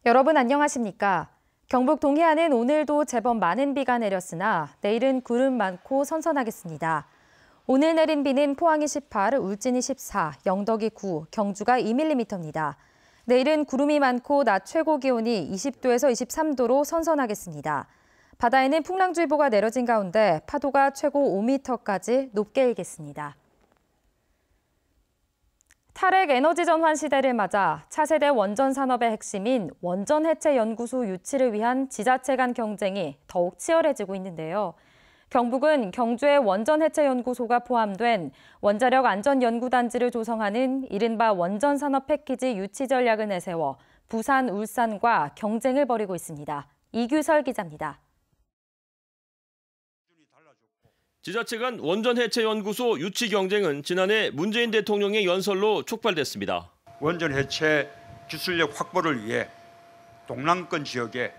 여러분 안녕하십니까? 경북 동해안은 오늘도 제법 많은 비가 내렸으나 내일은 구름 많고 선선하겠습니다. 오늘 내린 비는 포항이 18, 울진이 14, 영덕이 9, 경주가 2mm입니다. 내일은 구름이 많고 낮 최고 기온이 20도에서 23도로 선선하겠습니다. 바다에는 풍랑주의보가 내려진 가운데 파도가 최고 5m까지 높게 일겠습니다. 탈핵 에너지 전환 시대를 맞아 차세대 원전 산업의 핵심인 원전 해체 연구소 유치를 위한 지자체 간 경쟁이 더욱 치열해지고 있는데요. 경북은 경주의 원전 해체 연구소가 포함된 원자력 안전 연구단지를 조성하는 이른바 원전 산업 패키지 유치 전략을 내세워 부산, 울산과 경쟁을 벌이고 있습니다. 이규설 기자입니다. 지자체 간 원전 해체 연구소 유치 경쟁은 지난해 문재인 대통령의 연설로 촉발됐습니다. 원전 해체 기술력 확보를 위해 동남권 지역에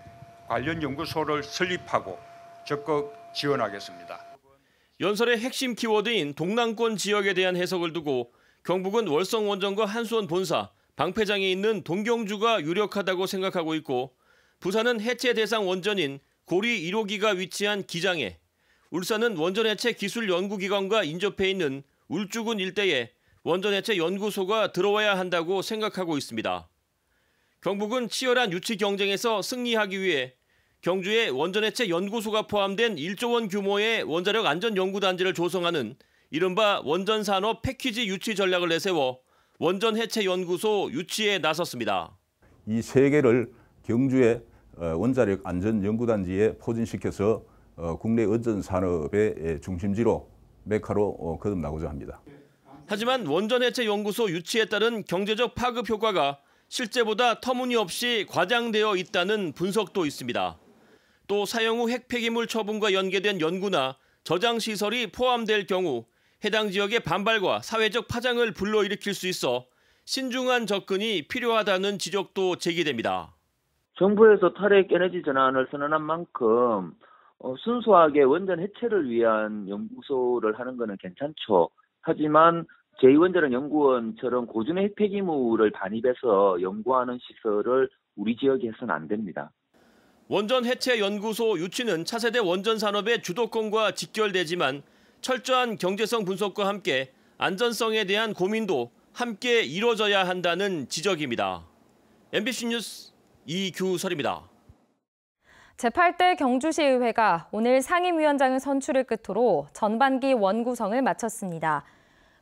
관련 연구소를 설립하고 적극 지원하겠습니다. 연설의 핵심 키워드인 동남권 지역에 대한 해석을 두고 경북은 월성원전과 한수원 본사, 방패장에 있는 동경주가 유력하다고 생각하고 있고 부산은 해체 대상 원전인 고리 1호기가 위치한 기장에, 울산은 원전 해체 기술 연구기관과 인접해 있는 울주군 일대에 원전 해체 연구소가 들어와야 한다고 생각하고 있습니다. 경북은 치열한 유치 경쟁에서 승리하기 위해 경주에 원전 해체 연구소가 포함된 1조 원 규모의 원자력 안전 연구단지를 조성하는 이른바 원전 산업 패키지 유치 전략을 내세워 원전 해체 연구소 유치에 나섰습니다. 이 세 개를 경주의 원자력 안전 연구단지에 포진시켜서 국내 원전 산업의 중심지로 메카로 거듭나고자 합니다. 하지만 원전 해체 연구소 유치에 따른 경제적 파급 효과가 실제보다 터무니없이 과장되어 있다는 분석도 있습니다. 또 사용 후 핵 폐기물 처분과 연계된 연구나 저장 시설이 포함될 경우 해당 지역의 반발과 사회적 파장을 불러일으킬 수 있어 신중한 접근이 필요하다는 지적도 제기됩니다. 정부에서 탈핵 에너지 전환을 선언한 만큼 순수하게 원전 해체를 위한 연구소를 하는 것은 괜찮죠. 하지만 제2원자력 연구원처럼 고준의 핵 폐기물을 반입해서 연구하는 시설을 우리 지역에 해서는 안 됩니다. 원전 해체 연구소 유치는 차세대 원전 산업의 주도권과 직결되지만 철저한 경제성 분석과 함께 안전성에 대한 고민도 함께 이뤄져야 한다는 지적입니다. MBC 뉴스 이규설입니다. 제8대 경주시의회가 오늘 상임위원장을 선출을 끝으로 전반기 원구성을 마쳤습니다.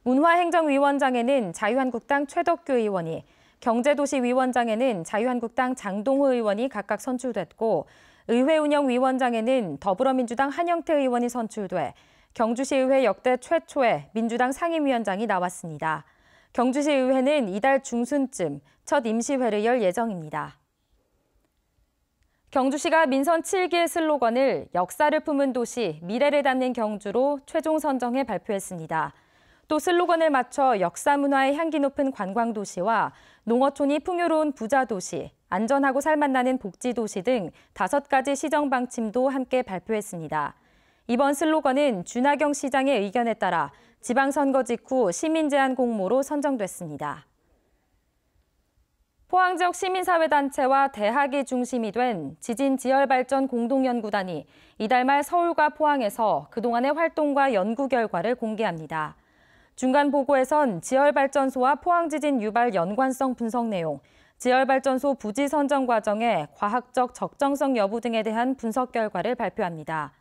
문화행정위원장에는 자유한국당 최덕규 의원이, 경제도시위원장에는 자유한국당 장동호 의원이 각각 선출됐고 의회운영위원장에는 더불어민주당 한영태 의원이 선출돼 경주시의회 역대 최초의 민주당 상임위원장이 나왔습니다. 경주시의회는 이달 중순쯤 첫 임시회를 열 예정입니다. 경주시가 민선 7기의 슬로건을 역사를 품은 도시, 미래를 담는 경주로 최종 선정해 발표했습니다. 또 슬로건을 맞춰 역사 문화의 향기 높은 관광도시와 농어촌이 풍요로운 부자도시, 안전하고 살맛나는 복지도시 등 5가지 시정 방침도 함께 발표했습니다. 이번 슬로건은 준하경 시장의 의견에 따라 지방선거 직후 시민제안 공모로 선정됐습니다. 포항 지역 시민사회단체와 대학이 중심이 된 지진지열발전 공동연구단이 이달 말 서울과 포항에서 그동안의 활동과 연구 결과를 공개합니다. 중간 보고에선 지열발전소와 포항지진 유발 연관성 분석 내용, 지열발전소 부지 선정 과정의 과학적 적정성 여부 등에 대한 분석 결과를 발표합니다.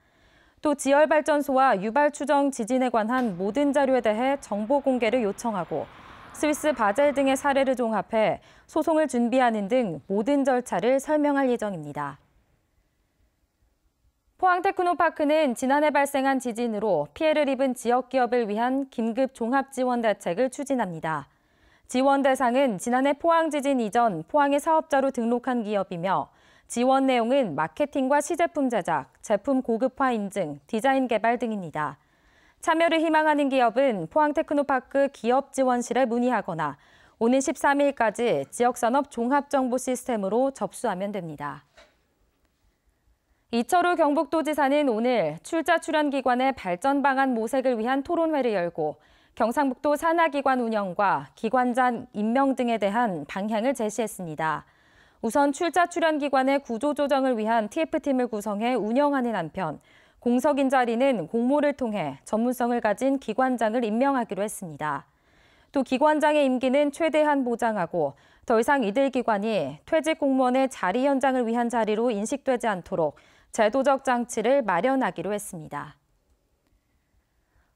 또 지열발전소와 유발 추정 지진에 관한 모든 자료에 대해 정보 공개를 요청하고 스위스 바젤 등의 사례를 종합해 소송을 준비하는 등 모든 절차를 설명할 예정입니다. 포항 테크노파크는 지난해 발생한 지진으로 피해를 입은 지역 기업을 위한 긴급 종합 지원 대책을 추진합니다. 지원 대상은 지난해 포항 지진 이전 포항의 사업자로 등록한 기업이며 지원 내용은 마케팅과 시제품 제작, 제품 고급화 인증, 디자인 개발 등입니다. 참여를 희망하는 기업은 포항 테크노파크 기업지원실에 문의하거나 오는 13일까지 지역산업 종합정보 시스템으로 접수하면 됩니다. 이철우 경북도지사는 오늘 출자 출연기관의 발전 방안 모색을 위한 토론회를 열고 경상북도 산하기관 운영과 기관장 임명 등에 대한 방향을 제시했습니다. 우선 출자 출연 기관의 구조 조정을 위한 TF팀을 구성해 운영하는 한편 공석인 자리는 공모를 통해 전문성을 가진 기관장을 임명하기로 했습니다. 또 기관장의 임기는 최대한 보장하고 더 이상 이들 기관이 퇴직 공무원의 자리 연장을 위한 자리로 인식되지 않도록 제도적 장치를 마련하기로 했습니다.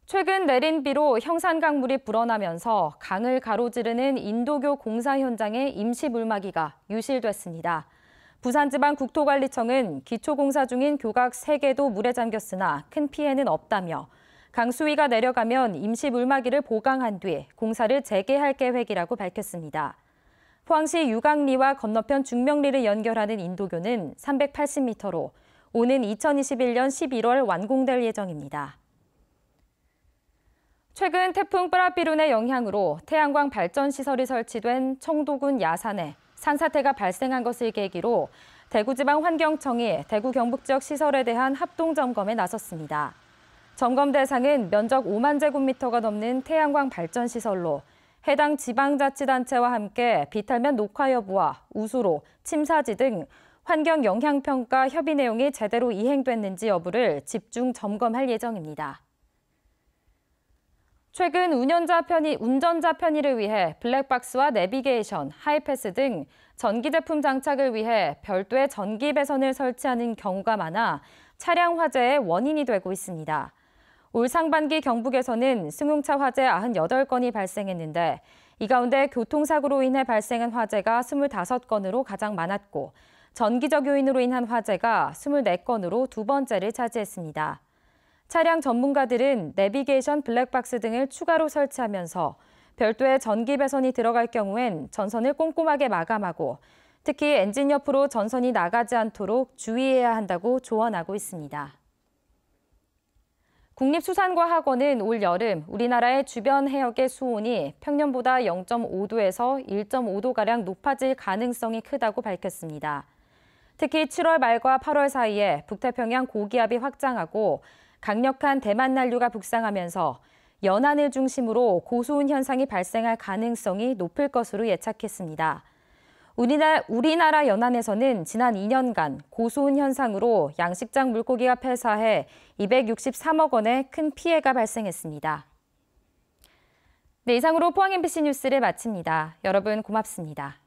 최근 내린 비로 형산 강물이 불어나면서 강을 가로지르는 인도교 공사 현장의 임시 물막이가 유실됐습니다. 부산지방국토관리청은 기초공사 중인 교각 3개도 물에 잠겼으나 큰 피해는 없다며 강 수위가 내려가면 임시 물막이를 보강한 뒤 공사를 재개할 계획이라고 밝혔습니다. 포항시 유강리와 건너편 중명리를 연결하는 인도교는 380m로 오는 2021년 11월 완공될 예정입니다. 최근 태풍 뿌라비룬의 영향으로 태양광 발전 시설이 설치된 청도군 야산에 산사태가 발생한 것을 계기로 대구지방환경청이 대구 경북 지역 시설에 대한 합동 점검에 나섰습니다. 점검 대상은 면적 5만 제곱미터가 넘는 태양광 발전 시설로 해당 지방자치단체와 함께 비탈면 녹화 여부와 우수로, 침사지 등 환경 영향평가 협의 내용이 제대로 이행됐는지 여부를 집중 점검할 예정입니다. 최근 운전자 편의를 위해 블랙박스와 내비게이션, 하이패스 등 전기 제품 장착을 위해 별도의 전기 배선을 설치하는 경우가 많아 차량 화재의 원인이 되고 있습니다. 올 상반기 경북에서는 승용차 화재 98건이 발생했는데 이 가운데 교통사고로 인해 발생한 화재가 25건으로 가장 많았고 전기적 요인으로 인한 화재가 24건으로 두 번째를 차지했습니다. 차량 전문가들은 내비게이션 블랙박스 등을 추가로 설치하면서 별도의 전기 배선이 들어갈 경우엔 전선을 꼼꼼하게 마감하고 특히 엔진 옆으로 전선이 나가지 않도록 주의해야 한다고 조언하고 있습니다. 국립수산과학원은 올 여름 우리나라의 주변 해역의 수온이 평년보다 0.5도에서 1.5도가량 높아질 가능성이 크다고 밝혔습니다. 특히 7월 말과 8월 사이에 북태평양 고기압이 확장하고 강력한 대만 난류가 북상하면서 연안을 중심으로 고수온 현상이 발생할 가능성이 높을 것으로 예측했습니다. 우리나라 연안에서는 지난 2년간 고수온 현상으로 양식장 물고기가 폐사해 263억 원의 큰 피해가 발생했습니다. 네, 이상으로 포항 MBC 뉴스를 마칩니다. 여러분 고맙습니다.